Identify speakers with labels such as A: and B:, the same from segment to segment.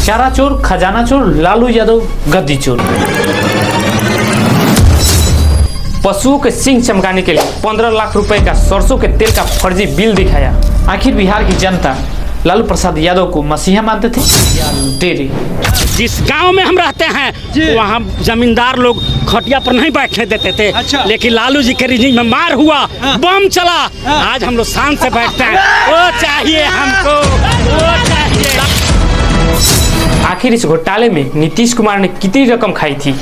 A: चारा चोर, खजाना चोर, लालू यादव गद्दी चोर। पशुओं के सींग चमकाने के लिए 15 लाख रुपए का सरसों के तेल का फर्जी बिल दिखाया। आखिर बिहार की जनता लालू प्रसाद यादव को मसीहा मानते थे या लुटेरे?
B: जिस गांव में हम रहते हैं वहाँ जमींदार लोग खटिया पर नहीं बैठने देते थे।
C: अच्छा।
B: लेकिन लालू जी के रिजिंग में मार हुआ, बम चला, आज हम लोग शान से बैठते हैं। वो चाहिए हमको, वो चाहिए।
A: आखिर इस घोटाले में नीतीश कुमार ने कितनी रकम खाई थी?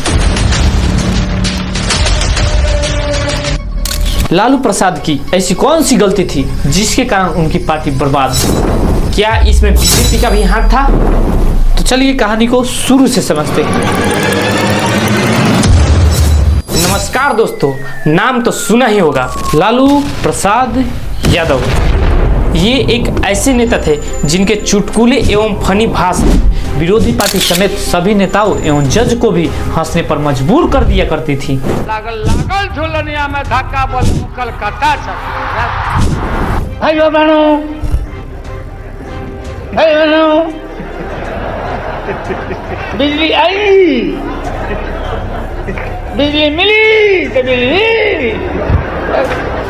A: लालू प्रसाद की ऐसी कौन सी गलती थी जिसके कारण उनकी पार्टी बर्बाद हुई? क्या इसमें बीजेपी का भी हाथ था? तो चलिए कहानी को शुरू से समझते हैं। नमस्कार दोस्तों, नाम तो सुना ही होगा, लालू प्रसाद यादव। ये एक ऐसे नेता थे जिनके चुटकुले एवं फनी भाषण विरोधी पार्टी समेत सभी नेताओं एवं जज को भी हंसने पर मजबूर कर दिया करती थी।
C: लागल लागल झुलनिया में धक्का बोल कलकत्ता चल। भाइयों बहनों, बिजली आई, बिजली मिली तो बिजली।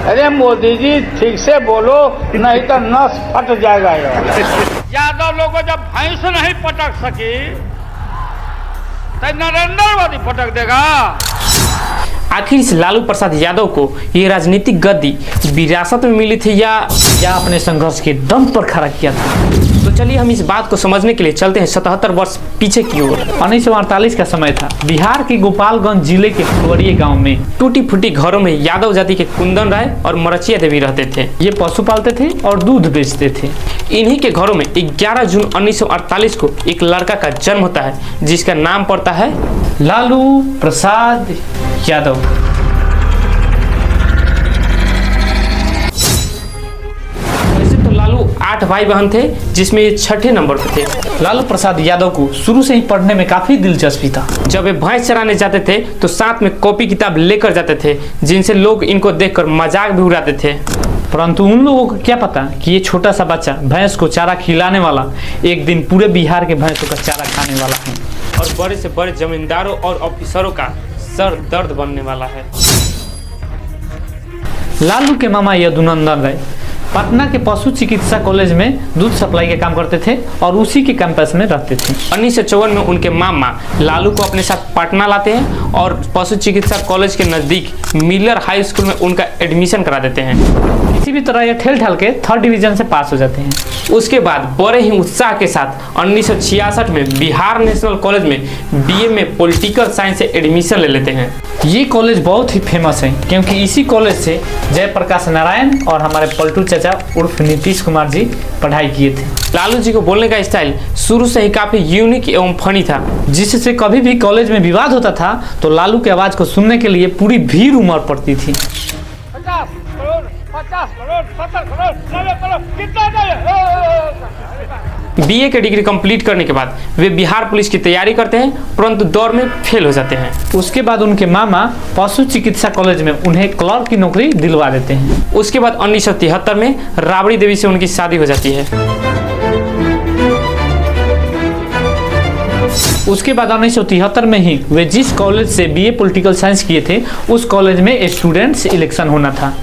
C: अरे मोदी जी ठीक से बोलो नहीं तो नस फट जाएगा। यादव लोगों जब भैंस नहीं पटक सकी तो नरेंद्र मोदी पटक देगा।
A: आखिर इस लालू प्रसाद यादव को ये राजनीतिक गद्दी विरासत में मिली थी या अपने संघर्ष के दम पर खड़ा किया था? तो चलिए हम इस बात को समझने के लिए चलते हैं 77 वर्ष पीछे की ओर। 1948 का समय था। बिहार के गोपालगंज जिले के फुलवरिया गांव में टूटी फूटी घरों में यादव जाति के कुंदन राय और मरचिया देवी रहते थे। ये पशु पालते थे और दूध बेचते थे। इन्हीं के घरों में 11 जून 1948 को एक लड़का का जन्म होता है जिसका नाम पड़ता है लालू प्रसाद यादव। वैसे तो लालू 8 भाई बहन थे जिसमें ये छठे नंबर पे थे। लालू प्रसाद यादव को शुरू से ही पढ़ने में काफी दिलचस्पी था। जब वे भैंस चराने जाते थे तो साथ में कॉपी किताब लेकर जाते थे जिनसे लोग इनको देखकर मजाक भी उड़ाते थे। परंतु उन लोगों को क्या पता कि ये छोटा सा बच्चा भैंस को चारा खिलाने वाला एक दिन पूरे बिहार के भैंसों का चारा खाने वाला है और बड़े से बड़े जमींदारों और ऑफिसरों का सर दर्द बनने वाला है। लालू के मामा यदुनंदन राय पटना के पशु चिकित्सा कॉलेज में दूध सप्लाई का काम करते थे और उसी के कैंपस में रहते थे। 1954 में उनके मामा लालू को अपने साथ पटना लाते हैं और पशु चिकित्सा कॉलेज के नजदीक मिलर हाई स्कूल में उनका एडमिशन करा देते हैं। किसी भी तरह यह ठेल ठाल के 3rd डिवीजन से पास हो जाते हैं। उसके बाद बड़े ही उत्साह के साथ 1966 में बिहार नेशनल कॉलेज में BA में पॉलिटिकल साइंस से एडमिशन ले लेते हैं। ये कॉलेज बहुत ही फेमस है क्योंकि इसी कॉलेज से जयप्रकाश नारायण और हमारे पलटू चाचा उर्फ नीतीश कुमार जी पढ़ाई किए थे। लालू जी को बोलने का स्टाइल शुरू से ही काफी यूनिक एवं फनी था, जिससे कभी भी कॉलेज में विवाद होता था तो लालू की आवाज को सुनने के लिए पूरी भीड़ उमड़ पड़ती थी।
C: 50 करोड़, 70 करोड़, 90 करोड़, कितना चाहिए?
A: BA की डिग्री कंप्लीट करने के बाद वे बिहार पुलिस की तैयारी करते हैं परंतु दौड़ में फेल हो जाते हैं। उसके बाद उनके मामा पशु चिकित्सा कॉलेज में उन्हें क्लर्क की नौकरी दिलवा देते हैं। उसके बाद 1973 में राबड़ी देवी से उनकी शादी हो जाती है। उसके बाद 1973 में ही वे जिस कॉलेज से BA पॉलिटिकल साइंस किए थे उस कॉलेज में स्टूडेंट्स इलेक्शन होना था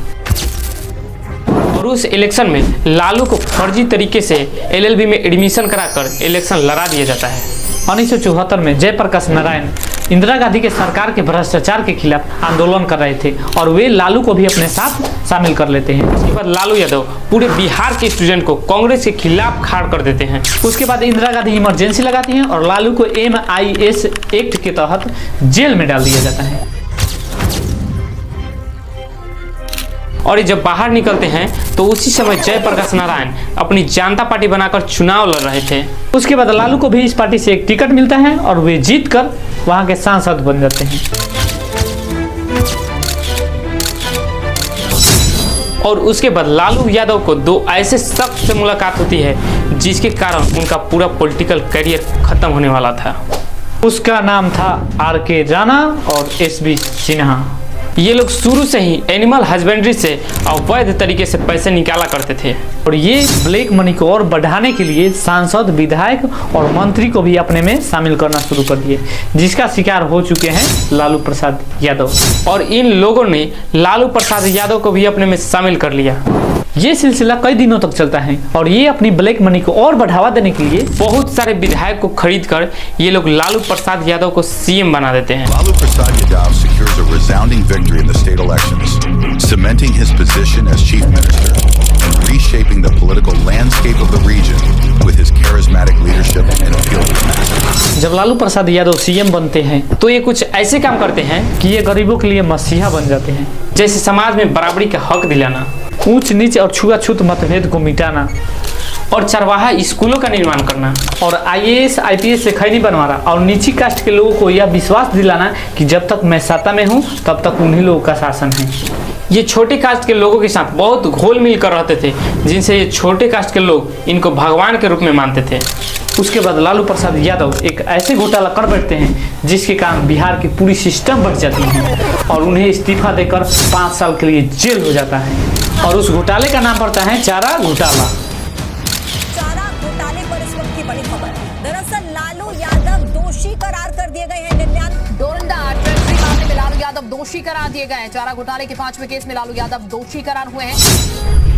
A: और उस इलेक्शन में लालू को फर्जी तरीके से LLB में एडमिशन कराकर इलेक्शन लड़ा दिया जाता है। 1974 में जयप्रकाश नारायण इंदिरा गांधी के सरकार के भ्रष्टाचार के खिलाफ आंदोलन कर रहे थे और वे लालू को भी अपने साथ शामिल कर लेते हैं। उसके बाद लालू यादव पूरे बिहार के स्टूडेंट को कांग्रेस के खिलाफ खड़ा कर देते हैं। उसके बाद इंदिरा गांधी इमरजेंसी लगाती हैं और लालू को MIS एक्ट के तहत जेल में डाल दिया जाता है। और ये जब बाहर निकलते हैं तो उसी समय जयप्रकाश नारायण अपनी जनता पार्टी बनाकर चुनाव लड़ रहे थे। उसके बाद लालू को भी इस पार्टी से एक टिकट मिलता है और वे जीतकर वहां के सांसद बन जाते हैं। और उसके बाद लालू यादव को 2 ऐसे शख्स से मुलाकात होती है जिसके कारण उनका पूरा पॉलिटिकल करियर खत्म होने वाला था। उसका नाम था RK राणा और SB सिन्हा। ये लोग शुरू से ही एनिमल हस्बेंड्री से अवैध तरीके से पैसे निकाला करते थे और ये ब्लैक मनी को और बढ़ाने के लिए सांसद, विधायक और मंत्री को भी अपने में शामिल करना शुरू कर दिए, जिसका शिकार हो चुके हैं लालू प्रसाद यादव। और इन लोगों ने लालू प्रसाद यादव को भी अपने में शामिल कर लिया। ये सिलसिला कई दिनों तक चलता है और ये अपनी ब्लैक मनी को और बढ़ावा देने के लिए बहुत सारे विधायक को खरीद कर ये लोग लालू प्रसाद यादव को सीएम बना देते हैं।
D: Lalu Prasad Yadav secures a resounding victory in the state elections, cementing his position as chief minister and reshaping the political landscape of the region with his charismatic leadership and appeal to the masses.
A: जब Lalu Prasad Yadav CM बनते हैं तो ये कुछ ऐसे काम करते हैं कि ये गरीबों के लिए मसीहा बन जाते हैं, जैसे समाज में बराबरी का हक दिलाना, ऊंच नीच और छुआछूत मतभेद को मिटाना और चरवाहा स्कूलों का निर्माण करना और आईएएस आईपीएस से खैनी बनवाना और नीची कास्ट के लोगों को यह विश्वास दिलाना कि जब तक मैं सत्ता में हूं तब तक उन्हीं लोगों का शासन है। ये छोटे कास्ट के लोगों के साथ बहुत घोल मिल कर रहते थे, जिनसे ये छोटे कास्ट के लोग इनको भगवान के रूप में मानते थे। उसके बाद लालू प्रसाद यादव एक ऐसे घोटाला कर बैठते हैं जिसके कारण बिहार की पूरी सिस्टम बढ़ जाती है और उन्हें इस्तीफा देकर 5 साल के लिए जेल हो जाता है और उस घोटाले का नाम पड़ता है चारा घोटाला।
E: चारा घोटाले पर इस वक्त की बड़ी खबर। दरअसल लालू यादव दोषी करार कर दिए गए हैं। 99
F: डोरंडा ट्रेजरी मामले में लालू यादव दोषी करार दिए गए हैं। चारा घोटाले के 5वें केस में लालू यादव दोषी करार हुए हैं।